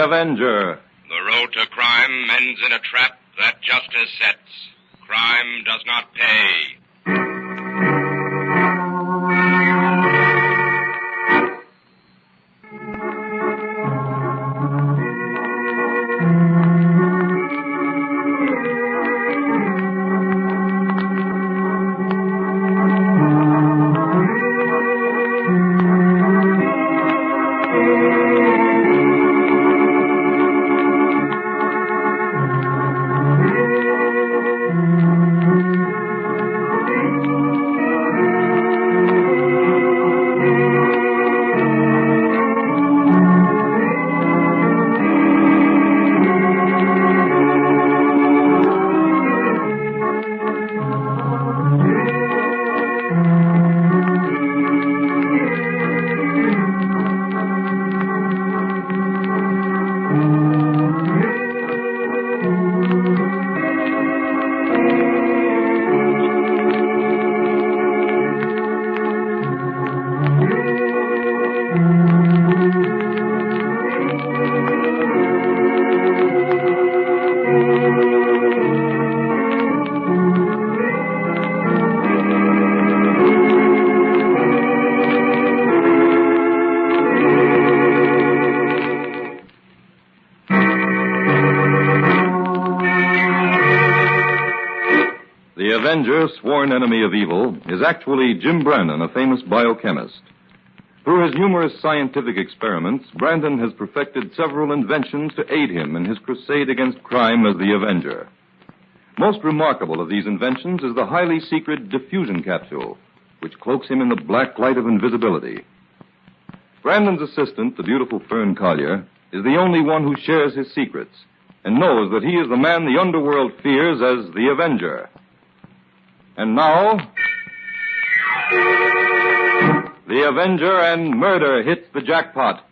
Avenger. The road to crime ends in a trap that justice sets. Crime does not pay. The Avenger, sworn enemy of evil, is actually Jim Brandon, a famous biochemist. Through his numerous scientific experiments, Brandon has perfected several inventions to aid him in his crusade against crime as the Avenger. Most remarkable of these inventions is the highly secret diffusion capsule, which cloaks him in the black light of invisibility. Brandon's assistant, the beautiful Fern Collier, is the only one who shares his secrets and knows that he is the man the underworld fears as the Avenger. And now, the Avenger and murder hits the jackpot.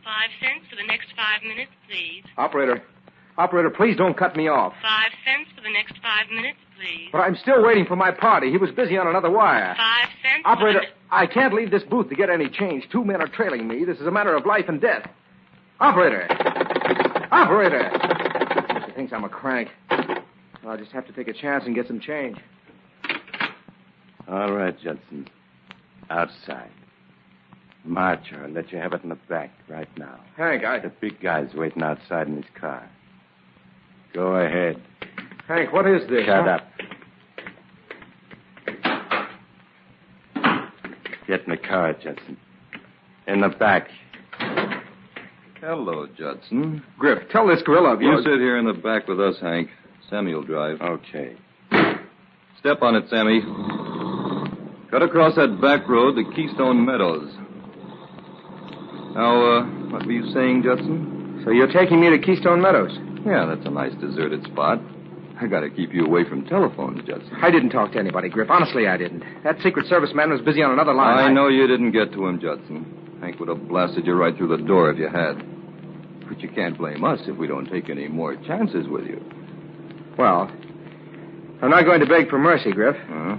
$0.05 for the next 5 minutes, please. Operator, please don't cut me off. 5 cents for the next 5 minutes, please. But I'm still waiting for my party. He was busy on another wire. 5 cents. Operator, I can't leave this booth to get any change. 2 men are trailing me. This is a matter of life and death. Operator! She thinks I'm a crank. I'll just have to take a chance and get some change. All right, Judson. Outside. March, or I'll let you have it in the back right now. Hank, The big guy's waiting outside in his car. Go ahead. Hank, what is this? Shut up. Get in the car, Judson. In the back. Hello, Judson. Griff, tell this gorilla of You yours... sit here in the back with us, Hank. Sammy will drive. Okay. Step on it, Sammy. Cut across that back road to Keystone Meadows. Now, what were you saying, Judson? So you're taking me to Keystone Meadows? Yeah, that's a nice deserted spot. I gotta keep you away from telephones, Judson. I didn't talk to anybody, Griff. Honestly, I didn't. That Secret Service man was busy on another line. I know you didn't get to him, Judson. Hank would have blasted you right through the door if you had. But you can't blame us if we don't take any more chances with you. Well, I'm not going to beg for mercy, Griff. Uh-huh.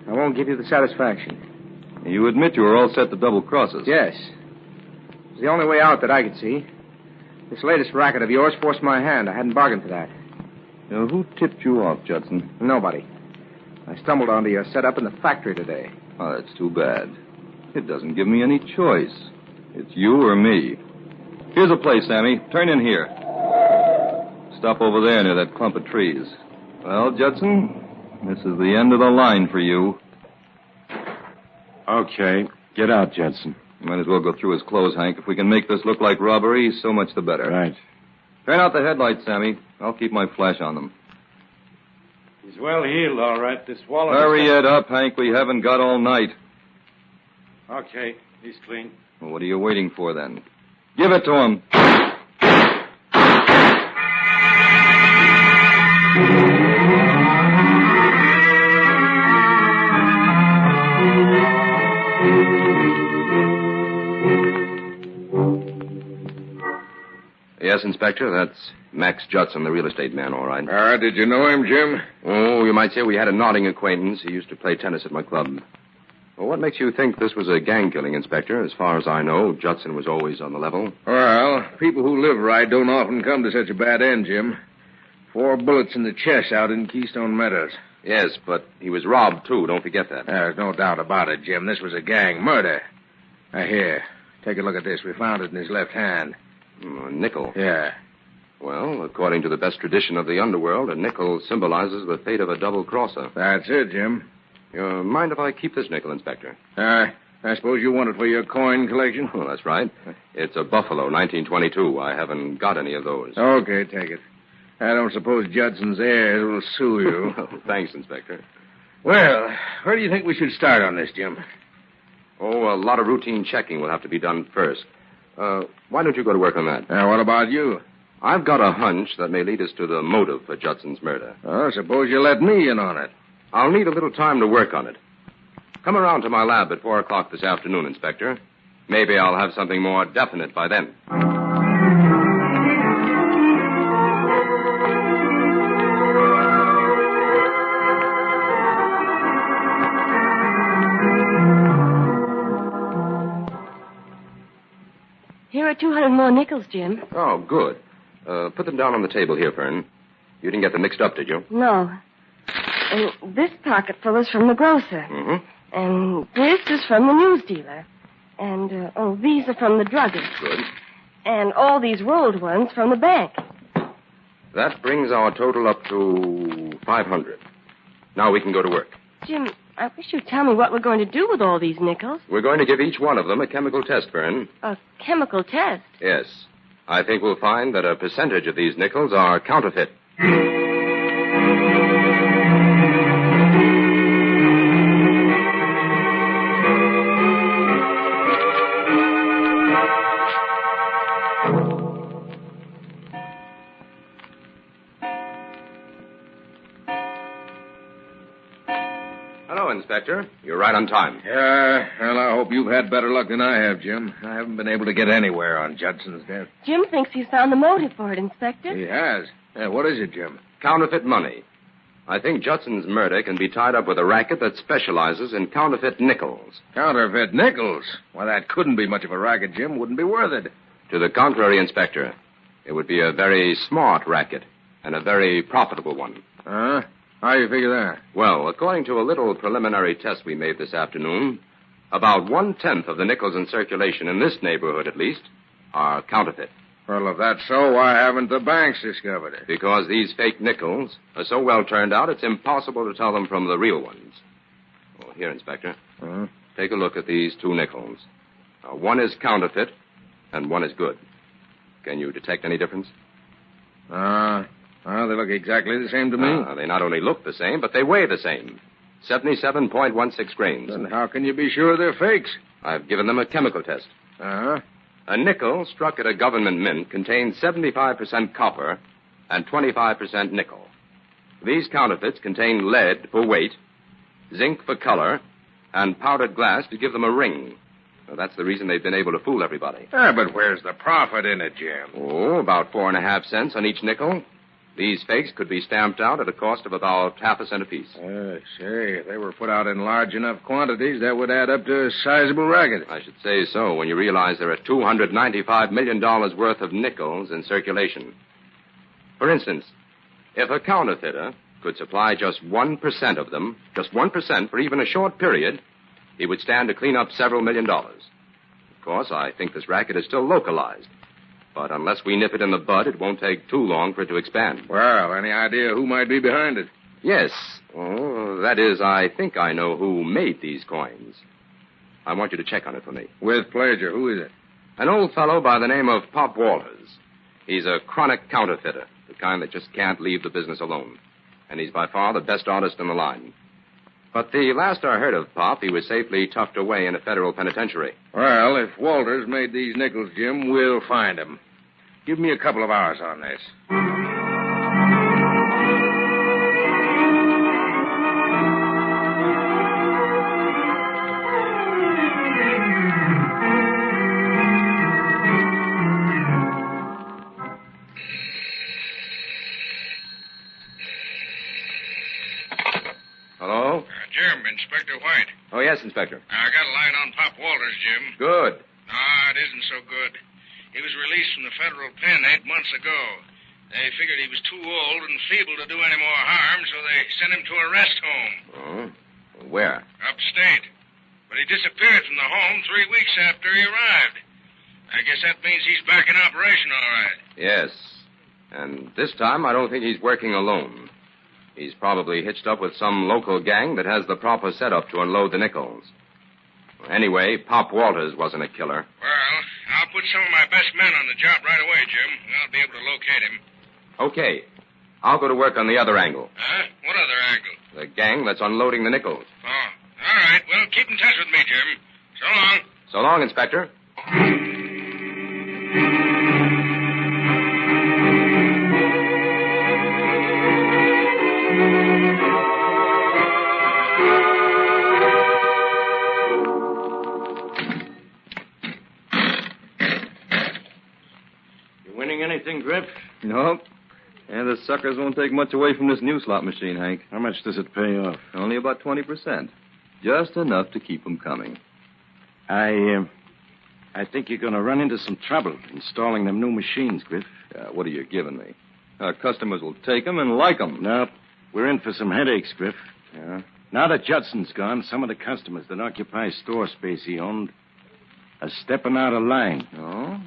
I won't give you the satisfaction. You admit you were all set to double cross us. Yes. It's the only way out that I could see. This latest racket of yours forced my hand. I hadn't bargained for that. Now, who tipped you off, Judson? Nobody. I stumbled onto your setup in the factory today. Oh, that's too bad. It doesn't give me any choice. It's you or me. Here's a place, Sammy. Turn in here. Stop over there near that clump of trees. Well, Judson, this is the end of the line for you. Okay. Get out, Judson. Might as well go through his clothes, Hank. If we can make this look like robbery, so much the better. Right. Turn out the headlights, Sammy. I'll keep my flash on them. He's well healed, all right. This wallet... Hurry it up, Hank. We haven't got all night. Okay. He's clean. Well, what are you waiting for, then? Give it to him. Yes, Inspector. That's Max Judson, the real estate man, all right. Did you know him, Jim? Oh, you might say we had a nodding acquaintance. He used to play tennis at my club. Well, what makes you think this was a gang killing, Inspector? As far as I know, Judson was always on the level. Well, people who live right don't often come to such a bad end, Jim. 4 bullets in the chest out in Keystone Meadows. Yes, but he was robbed, too. Don't forget that. There's no doubt about it, Jim. This was a gang murder. Now, here, take a look at this. We found it in his left hand. A nickel. Yeah. Well, according to the best tradition of the underworld, a nickel symbolizes the fate of a double-crosser. That's it, Jim. You mind if I keep this nickel, Inspector? I suppose you want it for your coin collection? Well, that's right. It's a Buffalo, 1922. I haven't got any of those. Okay, take it. I don't suppose Judson's heirs will sue you. Thanks, Inspector. Well, where do you think we should start on this, Jim? Oh, a lot of routine checking will have to be done first. Why don't you go to work on that? What about you? I've got a hunch that may lead us to the motive for Judson's murder. Suppose you let me in on it. I'll need a little time to work on it. Come around to my lab at 4 o'clock this afternoon, Inspector. Maybe I'll have something more definite by then. Here are 200 more nickels, Jim. Oh, good. Put them down on the table here, Fern. You didn't get them mixed up, did you? No. And this pocketful is from the grocer. Mm-hmm. And this is from the news dealer. And, these are from the druggist. Good. And all these rolled ones from the bank. That brings our total up to 500. Now we can go to work. Jim, I wish you'd tell me what we're going to do with all these nickels. We're going to give each one of them a chemical test, Fern. A chemical test? Yes. I think we'll find that a percentage of these nickels are counterfeit. Hello, Inspector. You're right on time. Yeah, well, I hope you've had better luck than I have, Jim. I haven't been able to get anywhere on Judson's death. Jim thinks he's found the motive for it, Inspector. He has. What is it, Jim? Counterfeit money. I think Judson's murder can be tied up with a racket that specializes in counterfeit nickels. Counterfeit nickels? Why, that couldn't be much of a racket, Jim. Wouldn't be worth it. To the contrary, Inspector. It would be a very smart racket and a very profitable one. Huh? How do you figure that? Well, according to a little preliminary test we made this afternoon, about 1/10 of the nickels in circulation in this neighborhood, at least, are counterfeit. Well, if that's so, why haven't the banks discovered it? Because these fake nickels are so well turned out, it's impossible to tell them from the real ones. Oh, here, Inspector. Huh? Take a look at these 2 nickels. One is counterfeit, and one is good. Can you detect any difference? Well, they look exactly the same to me. They not only look the same, but they weigh the same. 77.16 grains. Then how can you be sure they're fakes? I've given them a chemical test. Uh-huh. A nickel struck at a government mint contains 75% copper and 25% nickel. These counterfeits contain lead for weight, zinc for color, and powdered glass to give them a ring. Well, that's the reason they've been able to fool everybody. But where's the profit in it, Jim? Oh, about 4.5 cents on each nickel. These fakes could be stamped out at a cost of about half a cent apiece. Say, if they were put out in large enough quantities, that would add up to a sizable racket. I should say so when you realize there are $295 million worth of nickels in circulation. For instance, if a counterfeiter could supply just 1% of them, just 1% for even a short period, he would stand to clean up several $1 million. Of course, I think this racket is still localized. But unless we nip it in the bud, it won't take too long for it to expand. Well, any idea who might be behind it? Yes. Oh, that is, I think I know who made these coins. I want you to check on it for me. With pleasure. Who is it? An old fellow by the name of Pop Walters. He's a chronic counterfeiter, the kind that just can't leave the business alone. And he's by far the best artist in the line. But the last I heard of Pop, he was safely tucked away in a federal penitentiary. Well, if Walters made these nickels, Jim, we'll find him. Give me a couple of hours on this. Yes, Inspector. I got a line on Pop Walters, Jim. Good. No, it isn't so good. He was released from the federal pen 8 months ago. They figured he was too old and feeble to do any more harm, so they sent him to a rest home. Oh? Where? Upstate. But he disappeared from the home 3 weeks after he arrived. I guess that means he's back in operation, all right. Yes. And this time, I don't think he's working alone. He's probably hitched up with some local gang that has the proper setup to unload the nickels. Anyway, Pop Walters wasn't a killer. Well, I'll put some of my best men on the job right away, Jim. I'll be able to locate him. Okay. I'll go to work on the other angle. Huh? What other angle? The gang that's unloading the nickels. Oh, all right. Well, keep in touch with me, Jim. So long. So long, Inspector. You winning anything, Griff? Nope. And the suckers won't take much away from this new slot machine, Hank. How much does it pay off? Only about 20%. Just enough to keep them coming. I think you're going to run into some trouble installing them new machines, Griff. What are you giving me? Our customers will take them and like them. Nope. We're in for some headaches, Griff. Yeah? Now that Judson's gone, some of the customers that occupy store space he owned are stepping out of line. Oh?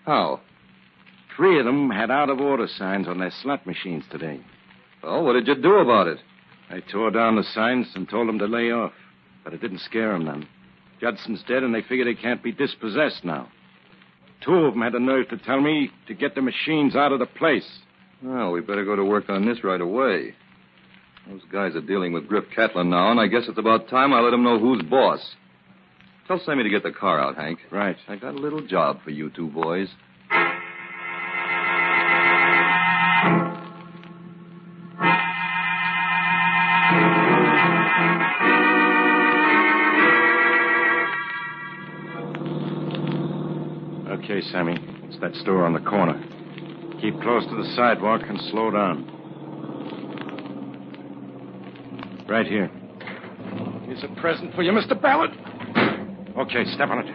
How? 3 of them had out-of-order signs on their slot machines today. Well, what did you do about it? I tore down the signs and told them to lay off. But it didn't scare them none. Judson's dead, and they figure they can't be dispossessed now. 2 of them had the nerve to tell me to get the machines out of the place. Well, we better go to work on this right away. Those guys are dealing with Griff Catlin now, and I guess it's about time I let them know who's boss. Tell Sammy to get the car out, Hank. Right. I got a little job for you 2 boys. Okay, Sammy. It's that store on the corner. Keep close to the sidewalk and slow down. Right here. Here's a present for you, Mr. Ballard. Okay, step on it.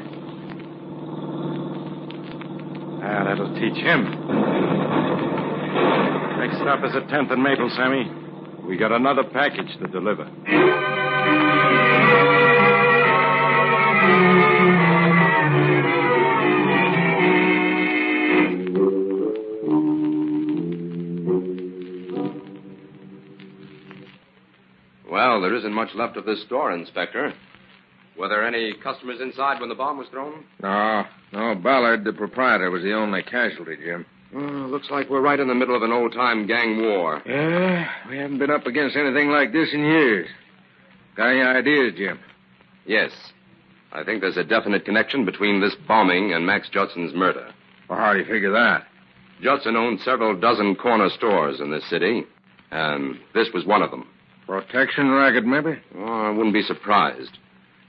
That'll teach him. Next stop is at 10th and Maple, Sammy. We got another package to deliver. Well, there isn't much left of this store, Inspector. Were there any customers inside when the bomb was thrown? No, Ballard, the proprietor, was the only casualty, Jim. Looks like we're right in the middle of an old-time gang war. Yeah, we haven't been up against anything like this in years. Got any ideas, Jim? Yes. I think there's a definite connection between this bombing and Max Judson's murder. Well, how do you figure that? Judson owned several dozen corner stores in this city, and this was one of them. Protection racket, maybe? Oh, I wouldn't be surprised.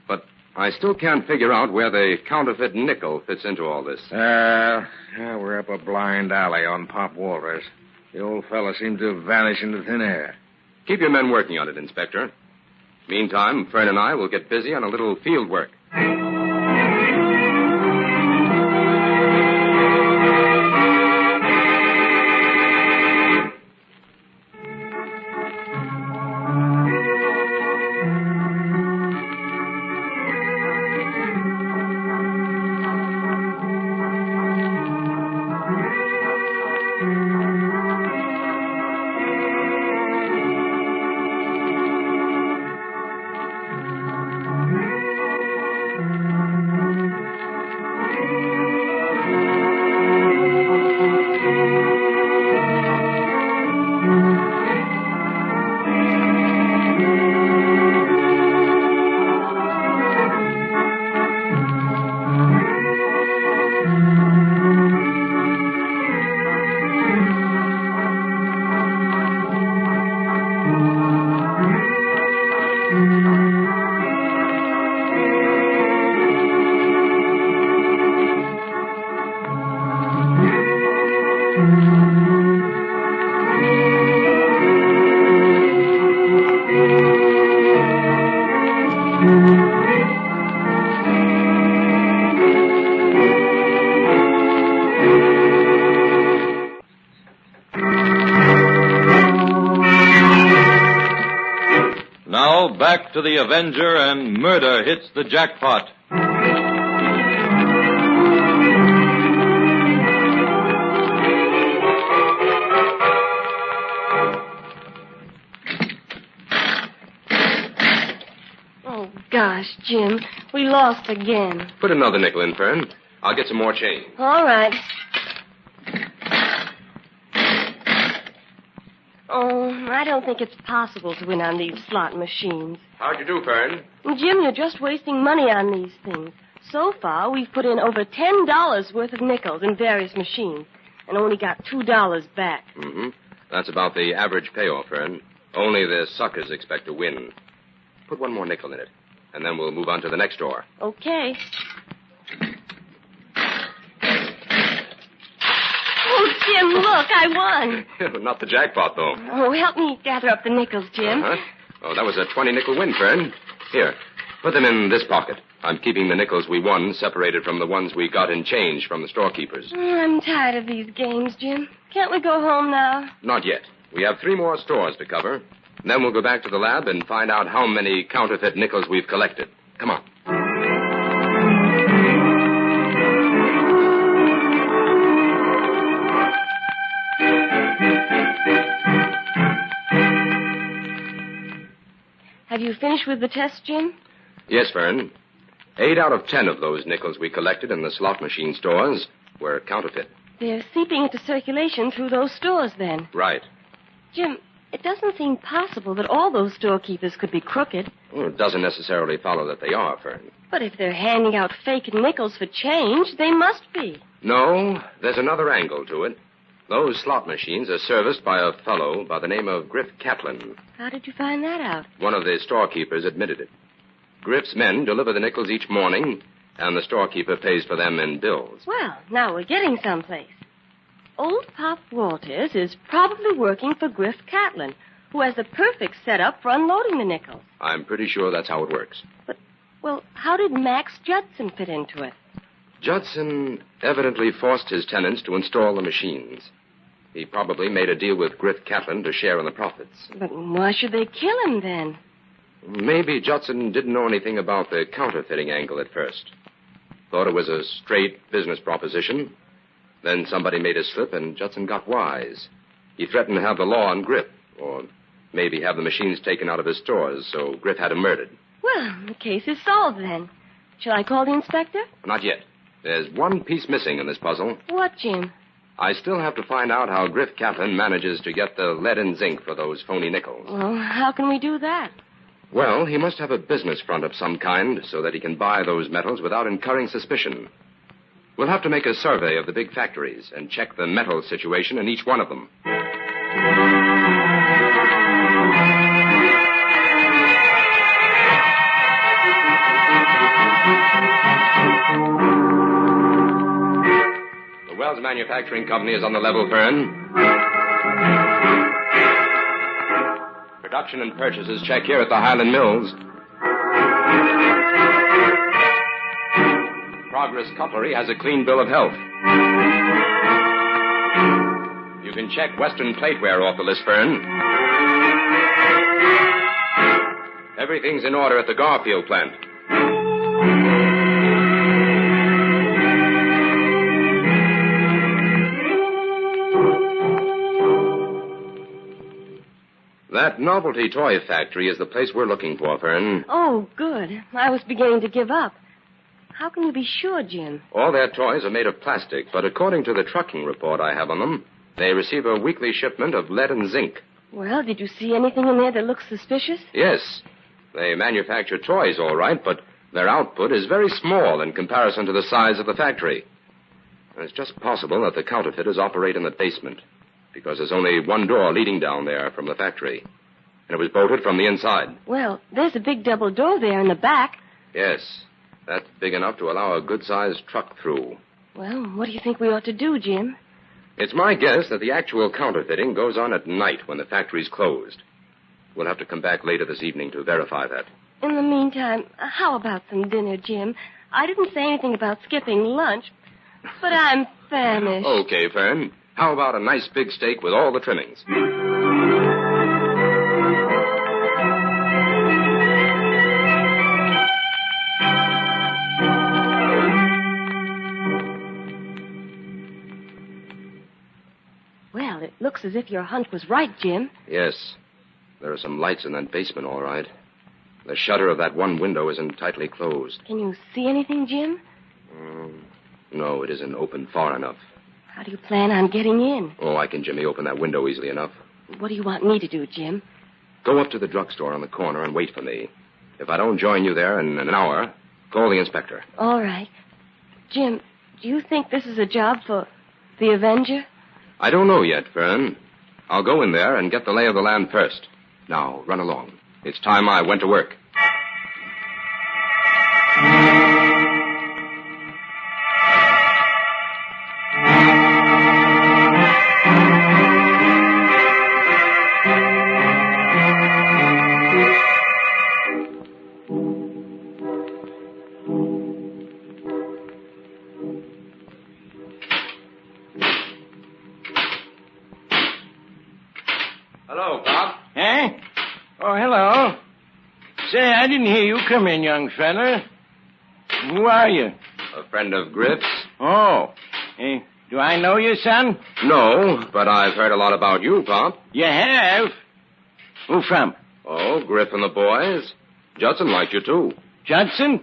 But I still can't figure out where the counterfeit nickel fits into all this. Yeah, we're up a blind alley on Pop Walters. The old fella seemed to have vanished into thin air. Keep your men working on it, Inspector. Meantime, Fern and I will get busy on a little field work. back to the Avenger and murder hits the jackpot. Oh, gosh, Jim. We lost again. Put another nickel in, Fern. I'll get some more change. All right. Oh, I don't think it's possible to win on these slot machines. How'd you do, Fern? Jim, you're just wasting money on these things. So far, we've put in over $10 worth of nickels in various machines and only got $2 back. Mm-hmm. That's about the average payoff, Fern. Only the suckers expect to win. Put one more nickel in it, and then we'll move on to the next door. Okay. Oh, Jim, look, I won. Not the jackpot, though. Oh, help me gather up the nickels, Jim. Uh-huh. Oh, that was a 20-nickel win, Fern. Here, put them in this pocket. I'm keeping the nickels we won separated from the ones we got in change from the storekeepers. I'm tired of these games, Jim. Can't we go home now? Not yet. We have 3 more stores to cover. Then we'll go back to the lab and find out how many counterfeit nickels we've collected. Come on. Have you finished with the test, Jim? Yes, Fern. 8 out of 10 of those nickels we collected in the slot machine stores were counterfeit. They're seeping into circulation through those stores, then. Right. Jim, it doesn't seem possible that all those storekeepers could be crooked. Well, it doesn't necessarily follow that they are, Fern. But if they're handing out fake nickels for change, they must be. No, there's another angle to it. Those slot machines are serviced by a fellow by the name of Griff Catlin. How did you find that out? One of the storekeepers admitted it. Griff's men deliver the nickels each morning, and the storekeeper pays for them in bills. Well, now we're getting someplace. Old Pop Walters is probably working for Griff Catlin, who has the perfect setup for unloading the nickels. I'm pretty sure that's how it works. But, well, how did Max Judson fit into it? Judson evidently forced his tenants to install the machines. He probably made a deal with Griff Catlin to share in the profits. But why should they kill him, then? Maybe Judson didn't know anything about the counterfeiting angle at first. Thought it was a straight business proposition. Then somebody made a slip, and Judson got wise. He threatened to have the law on Griff, or maybe have the machines taken out of his stores, so Griff had him murdered. Well, the case is solved, then. Shall I call the inspector? Not yet. There's one piece missing in this puzzle. What, Jim? I still have to find out how Griff Catlin manages to get the lead and zinc for those phony nickels. Well, how can we do that? Well, he must have a business front of some kind so that he can buy those metals without incurring suspicion. We'll have to make a survey of the big factories and check the metal situation in each one of them. The Wells Manufacturing Company is on the level, Fern. Production and purchases check here at the Highland Mills. Progress Cutlery has a clean bill of health. You can check Western Plateware off the list, Fern. Everything's in order at the Garfield plant. That novelty toy factory is the place we're looking for, Fern. Oh, good. I was beginning to give up. How can you be sure, Jim? All their toys are made of plastic, but according to the trucking report I have on them, they receive a weekly shipment of lead and zinc. Well, did you see anything in there that looks suspicious? Yes. They manufacture toys, all right, but their output is very small in comparison to the size of the factory. It's just possible that the counterfeiters operate in the basement, because there's only one door leading down there from the factory. And it was bolted from the inside. Well, there's a big double door there in the back. Yes. That's big enough to allow a good-sized truck through. Well, what do you think we ought to do, Jim? It's my guess that the actual counterfeiting goes on at night when the factory's closed. We'll have to come back later this evening to verify that. In the meantime, how about some dinner, Jim? I didn't say anything about skipping lunch, but I'm famished. Okay, Fern. How about a nice big steak with all the trimmings? looks as if your hunch was right, Jim. Yes. There are some lights in that basement, all right. The shutter of that one window isn't tightly closed. Can you see anything, Jim? No, it isn't open far enough. How do you plan on getting in? Oh, I can jimmy open that window easily enough. What do you want me to do, Jim? Go up to the drugstore on the corner and wait for me. If I don't join you there in an hour, call the inspector. All right. Jim, do you think this is a job for the Avenger? I don't know yet, Fern. I'll go in there and get the lay of the land first. Now, run along. It's time I went to work. Hello, Bob. Eh? Oh, hello. Say, I didn't hear you come in, young fella. Who are you? A friend of Griff's? Oh. Do I know you, son? No, but I've heard a lot about you, Pop. You have? Who from? Oh, Griff and the boys. Judson liked you, too. Judson?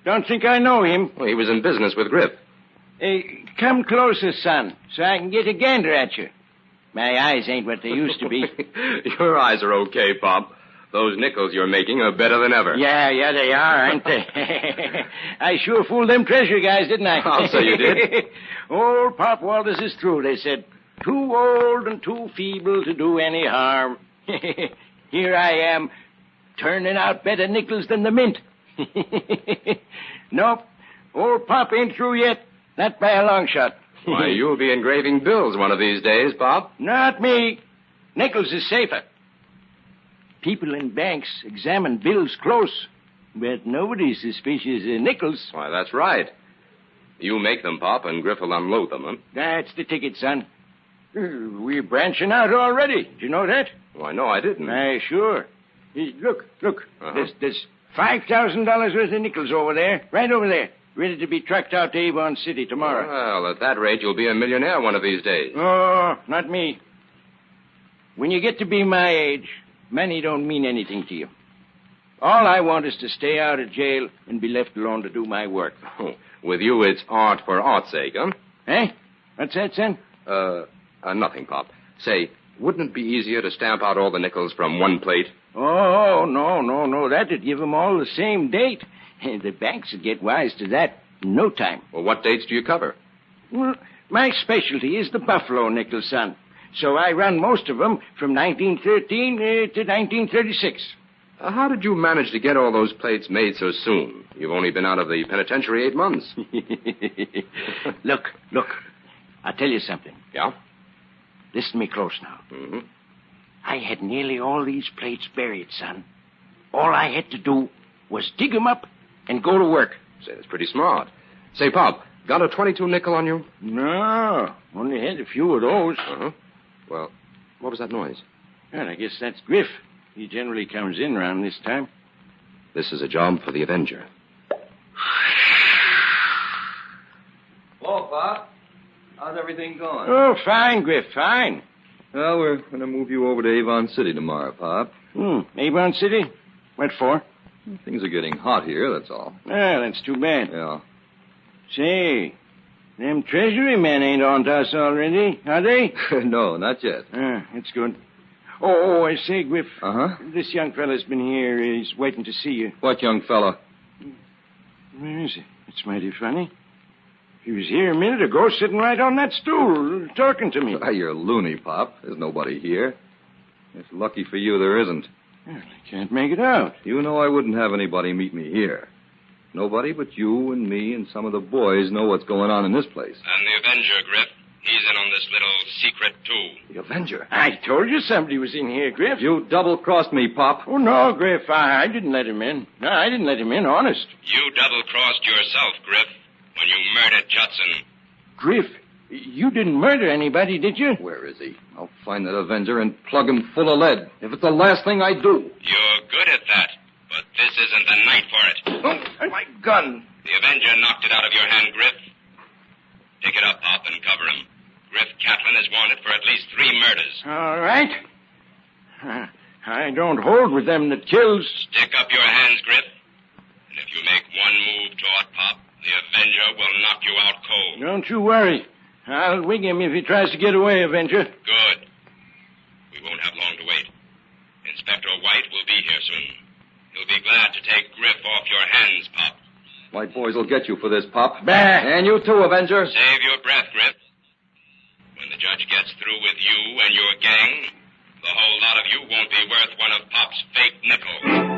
Don't think I know him. Well, he was in business with Griff. Come closer, son, so I can get a gander at you. My eyes ain't what they used to be. Your eyes are okay, Pop. Those nickels you're making are better than ever. Yeah, they are, aren't they? I sure fooled them treasure guys, didn't I? I'll say you did. Old Pop Walters is true, they said. Too old and too feeble to do any harm. Here I am, turning out better nickels than the mint. Nope, old Pop ain't through yet. Not by a long shot. Why, you'll be engraving bills one of these days, Pop. Not me. Nickels is safer. People in banks examine bills close, but nobody's suspicious of nickels. Why, that's right. You make them, Pop, and Griff will unload them, huh? That's the ticket, son. We're branching out already. Did you know that? Why, no, I didn't. Sure. Look. Uh-huh. There's $5,000 worth of nickels over there, right over there, ready to be trucked out to Avon City tomorrow. Well, at that rate, you'll be a millionaire one of these days. Oh, not me. When you get to be my age, money don't mean anything to you. All I want is to stay out of jail and be left alone to do my work. Oh, with you, it's art for art's sake, huh? Eh? What's that, son? Nothing, Pop. Say, wouldn't it be easier to stamp out all the nickels from one plate? Oh, no. That'd give them all the same date. The banks would get wise to that in no time. Well, what dates do you cover? Well, my specialty is the buffalo nickel, son. So I run most of them from 1913 to 1936. How did you manage to get all those plates made so soon? You've only been out of the penitentiary 8 months. Look. I'll tell you something. Yeah? Listen to me close now. Mm-hmm. I had nearly all these plates buried, son. All I had to do was dig them up and go to work. Say, that's pretty smart. Say, Pop, got a 22 nickel on you? No, only had a few of those. Uh-huh. Well, what was that noise? Well, I guess that's Griff. He generally comes in around this time. This is a job for the Avenger. Hello, Pop. How's everything going? Oh, fine, Griff, fine. Well, we're going to move you over to Avon City tomorrow, Pop. Avon City? What for? Things are getting hot here, that's all. Well, that's too bad. Yeah. Say, them Treasury men ain't on to us already, are they? No, not yet. That's good. Oh, I say, Griff. Uh-huh. This young fella's been here. He's waiting to see you. What young fella? Where is he? It's mighty funny. He was here a minute ago, sitting right on that stool, talking to me. Why, you're loony, Pop. There's nobody here. It's lucky for you there isn't. Well, I can't make it out. You know I wouldn't have anybody meet me here. Nobody but you and me and some of the boys know what's going on in this place. And the Avenger, Griff. He's in on this little secret, too. The Avenger? I told you somebody was in here, Griff. You double-crossed me, Pop. Oh, no, Griff. I didn't let him in. No, I didn't let him in, honest. You double-crossed yourself, Griff, when you murdered Judson. Griff, you didn't murder anybody, did you? Where is he? I'll find that Avenger and plug him full of lead. If it's the last thing I do. You're good at that, but this isn't the night for it. Oh, my gun. The Avenger knocked it out of your hand, Griff. Pick it up, Pop, and cover him. Griff Catlin is wanted for at least 3 murders. All right. I don't hold with them that kills. Stick up your hands, Griff. And if you make one move toward Pop, the Avenger will knock you out cold. Don't you worry. I'll wing him if he tries to get away, Avenger. Good. We won't have long to wait. Inspector White will be here soon. He'll be glad to take Griff off your hands, Pop. White boys will get you for this, Pop. Bah! And you too, Avenger. Save your breath, Griff. When the judge gets through with you and your gang, the whole lot of you won't be worth one of Pop's fake nickels.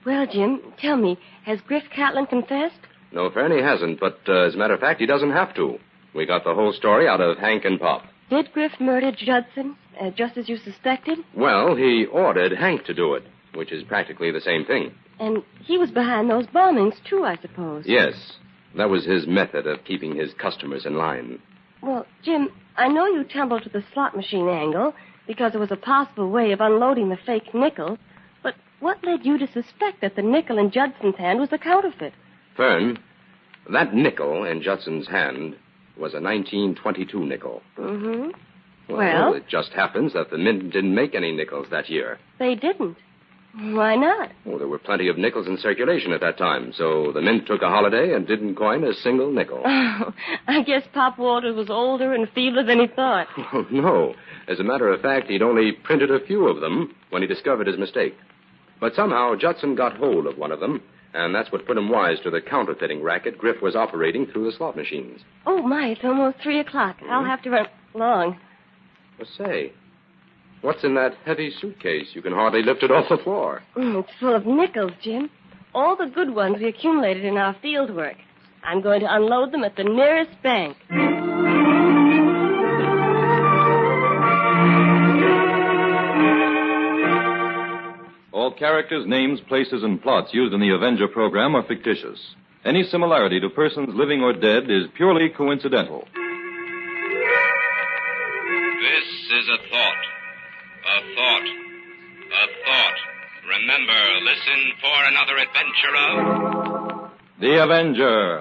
Well, Jim, tell me, has Griff Catlin confessed? No, Fern, he hasn't, but as a matter of fact, he doesn't have to. We got the whole story out of Hank and Pop. Did Griff murder Judson, just as you suspected? Well, he ordered Hank to do it, which is practically the same thing. And he was behind those bombings, too, I suppose. Yes. That was his method of keeping his customers in line. Well, Jim, I know you tumbled to the slot machine angle because it was a possible way of unloading the fake nickel, but what led you to suspect that the nickel in Judson's hand was the counterfeit? Fern, that nickel in Judson's hand was a 1922 nickel. Mm-hmm. Well, it just happens that the mint didn't make any nickels that year. They didn't. Why not? Well, there were plenty of nickels in circulation at that time, so the mint took a holiday and didn't coin a single nickel. Oh, I guess Pop Walters was older and feebler than he thought. Oh, no. As a matter of fact, he'd only printed a few of them when he discovered his mistake. But somehow Judson got hold of one of them, and that's what put him wise to the counterfeiting racket Griff was operating through the slot machines. Oh, my, it's almost 3 o'clock. I'll have to run along. Well, say, what's in that heavy suitcase? You can hardly lift it off the floor. It's full of nickels, Jim. All the good ones we accumulated in our field work. I'm going to unload them at the nearest bank. All characters, names, places, and plots used in the Avenger program are fictitious. Any similarity to persons living or dead is purely coincidental. This is a thought. A thought. A thought. Remember, listen for another adventure of... The Avenger.